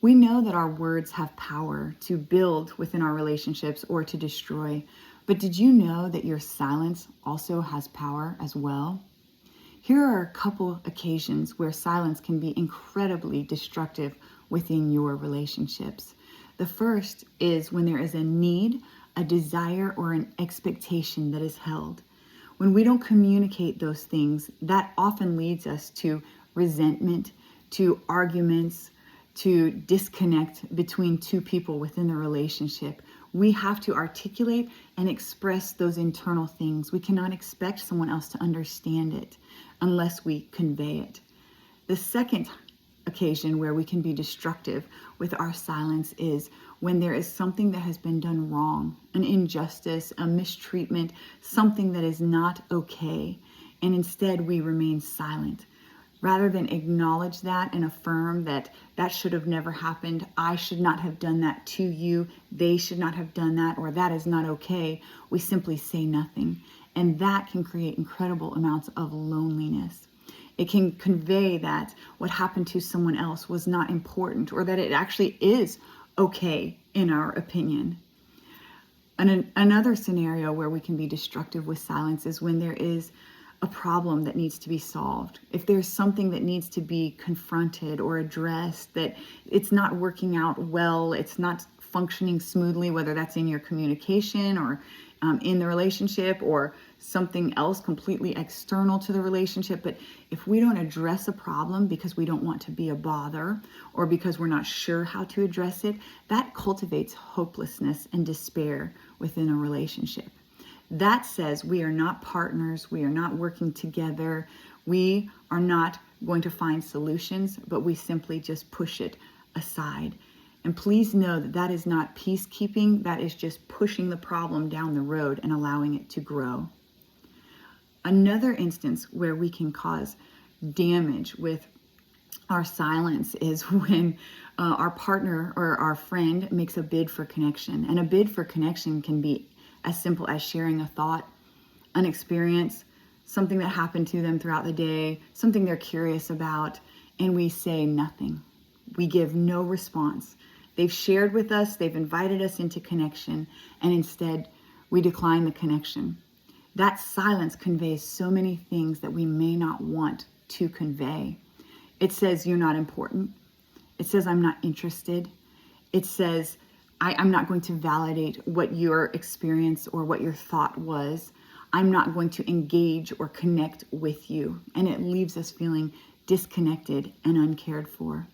We know that our words have power to build within our relationships or to destroy. But did you know that your silence also has power as well? Here are a couple occasions where silence can be incredibly destructive within your relationships. The first is when there is a need, a desire, or an expectation that is held. When we don't communicate those things, that often leads us to resentment, to arguments, to disconnect between two people within the relationship. We have to articulate and express those internal things. We cannot expect someone else to understand it unless we convey it. The second occasion where we can be destructive with our silence is when there is something that has been done wrong, an injustice, a mistreatment, something that is not okay, and instead we remain silent. Rather than acknowledge that and affirm that that should have never happened, I should not have done that to you, they should not have done that, or that is not okay, we simply say nothing. And that can create incredible amounts of loneliness. It can convey that what happened to someone else was not important, or that it actually is okay in our opinion. And another scenario where we can be destructive with silence is when there is a problem that needs to be solved. If there's something that needs to be confronted or addressed, that it's not working out well, it's not functioning smoothly, whether that's in your communication or in the relationship or something else completely external to the relationship. But if we don't address a problem because we don't want to be a bother or because we're not sure how to address it, that cultivates hopelessness and despair within a relationship. That says we are not partners, we are not working together, we are not going to find solutions, but we simply just push it aside. And please know that that is not peacekeeping, that is just pushing the problem down the road and allowing it to grow. Another instance where we can cause damage with our silence is when our partner or our friend makes a bid for connection. And a bid for connection can be as simple as sharing a thought, an experience, something that happened to them throughout the day, something they're curious about, and we say nothing. We give no response. They've shared with us, they've invited us into connection, and instead we decline the connection. That silence conveys so many things that we may not want to convey. It says you're not important. It says I'm not interested. It says I'm not going to validate what your experience or what your thought was. I'm not going to engage or connect with you. And it leaves us feeling disconnected and uncared for.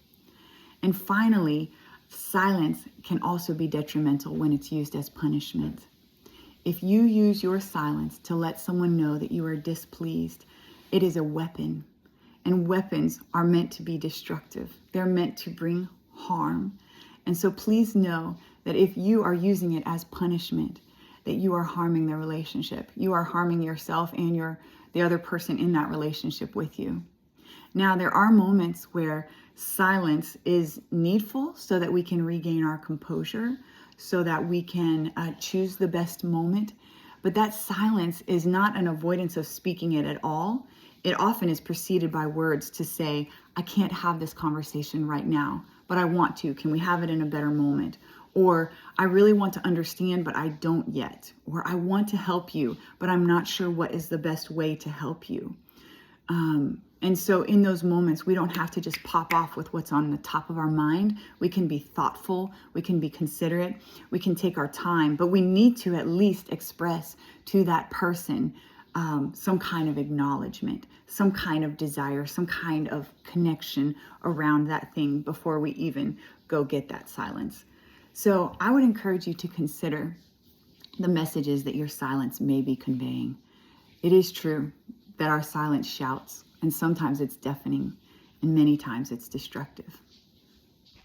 And finally, silence can also be detrimental when it's used as punishment. If you use your silence to let someone know that you are displeased, it is a weapon. And weapons are meant to be destructive. They're meant to bring harm. And so please know that if you are using it as punishment, that you are harming the relationship. You are harming yourself and the other person in that relationship with you. Now, there are moments where silence is needful so that we can regain our composure, so that we can choose the best moment. But that silence is not an avoidance of speaking it at all. It often is preceded by words to say, I can't have this conversation right now, but I want to. Can we have it in a better moment? Or I really want to understand, but I don't yet. Or I want to help you, but I'm not sure what is the best way to help you. And so in those moments, we don't have to just pop off with what's on the top of our mind. We can be thoughtful, we can be considerate, we can take our time, but we need to at least express to that person some kind of acknowledgement, some kind of desire, some kind of connection around that thing before we even go get that silence. So I would encourage you to consider the messages that your silence may be conveying. It is true that our silence shouts, and sometimes it's deafening, and many times it's destructive.